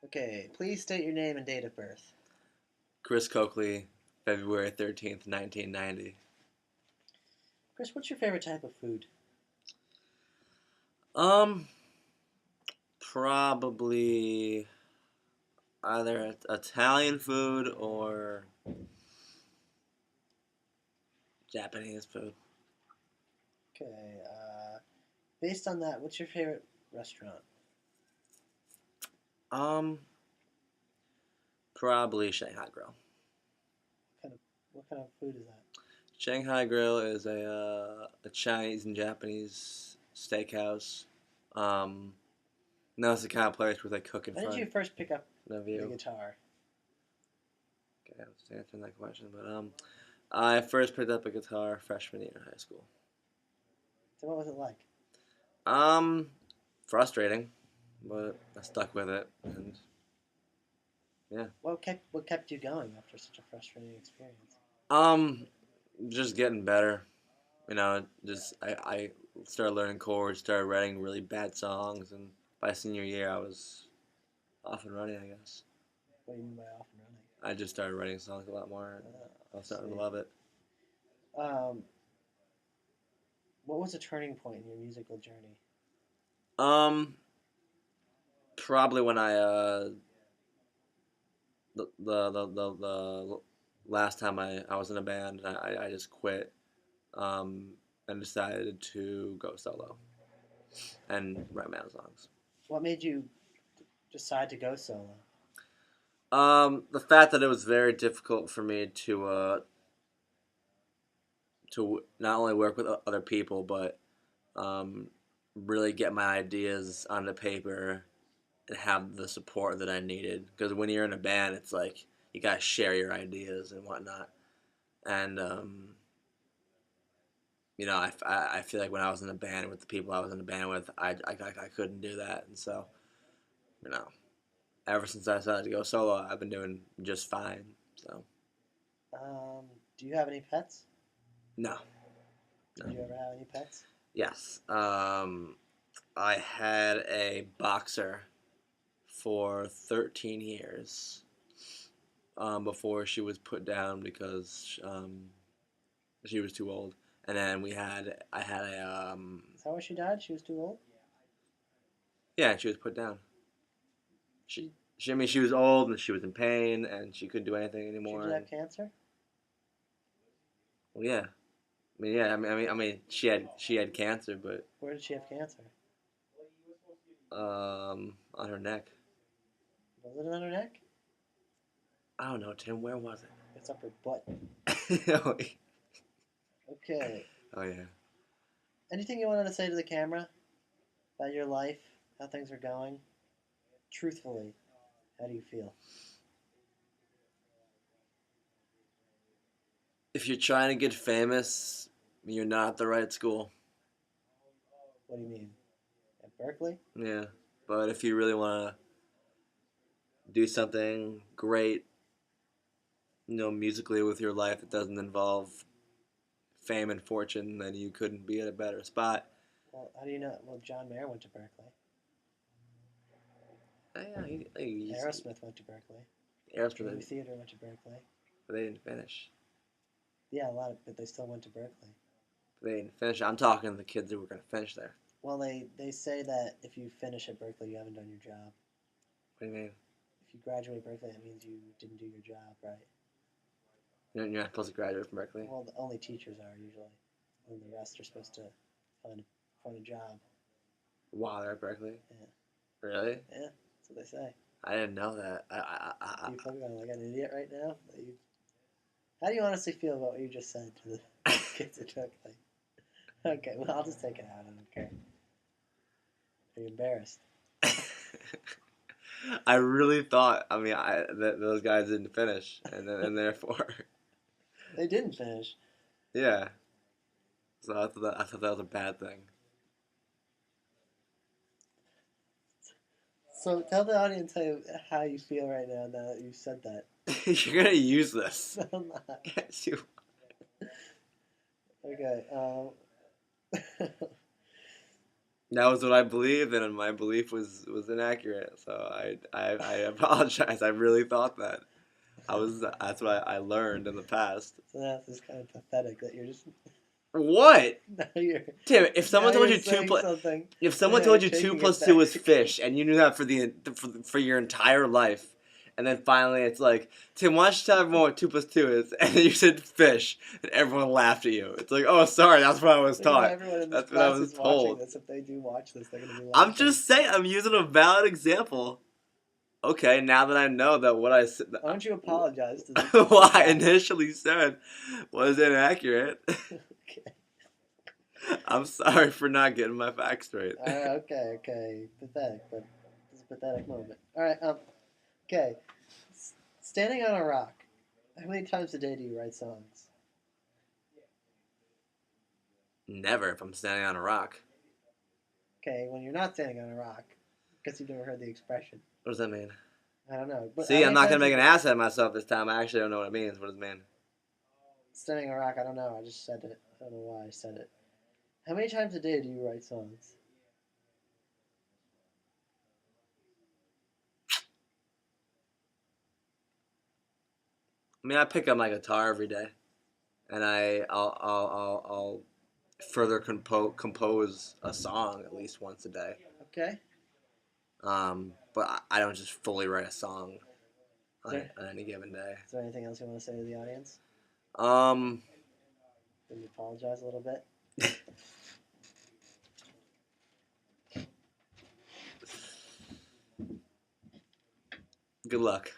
Okay, please state your name and date of birth. Chris Coakley, February 13th, 1990. Chris, what's your favorite type of food? Um, Probably either Italian food or Japanese food. Okay, based on that, what's your favorite restaurant? Um, Probably Shanghai Grill. What kind of food is that? Shanghai Grill is a Chinese and Japanese steakhouse. Um, no, it's the kind of place where they cook in When did front you first pick up of the you. guitar? Okay, I was answering that question, but I first picked up a guitar freshman year in high school. So what was it like? Um, Frustrating, but I stuck with it, and yeah. What kept you going after such a frustrating experience? Um, just getting better. Just I started learning chords, started writing really bad songs, and by senior year I was off and running. I guess What do you mean by off and running? I just started writing songs a lot more, and I I was starting to see. love it. Um, what was a turning point in your musical journey? Um, Probably when the last time I was in a band, I just quit, um, and decided to go solo and write my own songs. What made you decide to go solo? The fact that it was very difficult for me to not only work with other people, but um, really get my ideas onto paper and have the support that I needed. Because when you're in a band, it's like you gotta share your ideas and whatnot. And I feel like when I was in a band with the people I was in a band with, I couldn't do that. And so, you know, ever since I decided to go solo, I've been doing just fine. So, Um, do you have any pets? no, Did no. you ever have any pets? Yes. I had a boxer for 13 years before she was put down because she was too old. And then I had Is that why she died? She was too old? yeah, she was put down. I mean, she was old and she was in pain and she couldn't do anything She anymore. did And, have cancer? well, yeah, yeah. She had cancer, but Where did she have cancer? on her neck. Was it on her neck? I don't know, Tim. Where was It's up her butt. it? Okay. Oh yeah. Anything you wanted to say to the camera about your life, how things are going? Truthfully, how do you feel? If you're trying to get famous, you're not at the right school. What do you mean? At Berkeley? Yeah. But if you really want to do something great, musically with your life that doesn't involve fame and fortune, then you couldn't be at a better spot. Well, how do you know? Well, John Mayer went to Berkeley. Yeah, Aerosmith went to Berkeley. Dream Aerosmith, Theater went to Berkeley. but they didn't finish. Yeah, a lot of, but they still went to Berkeley. But they didn't finish. I'm talking to the kids who were going to finish there. Well, they say that if you finish at Berkeley, you haven't done your job. What do you mean? If you graduate Berkeley, that means you didn't do your job right. You're not supposed to graduate from Berkeley? Well, the only teachers are usually, and the rest are supposed to find a job. Wow, they're at Berkeley? Yeah. Really? Yeah, that's what they say. I didn't know that. Do you look like an idiot right now? How do you honestly feel about what you just said to the kids at Berkeley? Okay, well, I'll just take it out. I don't care. Are you embarrassed? I really thought. I mean, that those guys didn't finish, and therefore, They didn't finish. yeah. So I thought that was a bad thing. So tell the audience how you feel right now that you said that. You're gonna use this. No, I'm not. Yes, you. Okay. That was what I believed, and my belief was inaccurate. So I apologize. I really thought that. That's what I learned in the past. So that's just kind of pathetic that you're just What? now you're Tim, if someone now told you're you saying something. if someone Yeah, told you're you two taking plus it two was back. fish, and you knew that for your entire life, and then finally it's like, Tim, why don't you tell everyone what 2 plus 2 is? And then you said fish, and everyone laughed at you. It's like, oh, sorry, that's what I was Think about taught. everyone in this That's what I class was is watching told. this. If they do watch this, they're gonna be laughing. I'm just saying, I'm using a valid example. Okay, now that I know that what I said, Why don't you apologize to the what I class? initially said was inaccurate. Okay. I'm sorry for not getting my facts straight. Okay. Pathetic, but it's a pathetic moment. All right. Okay. Standing on a rock. How many times a day do you write songs? Never if I'm standing on a rock. Okay, when you're not standing on a rock, because you've never heard the expression. What does that mean? I don't know. But See, how I'm many not gonna times make a- an ass out of myself this time. I actually don't know what it means. What does it mean? Standing on a rock. I don't know. I just said it. I don't know why I said it. How many times a day do you write songs? I mean, I pick up my guitar every day, and I'll further compose a song at least once a day. Okay. But I don't just fully write a song There- on any given day. Is there anything else you want to say to the audience? Um, Can you apologize a little bit? good luck.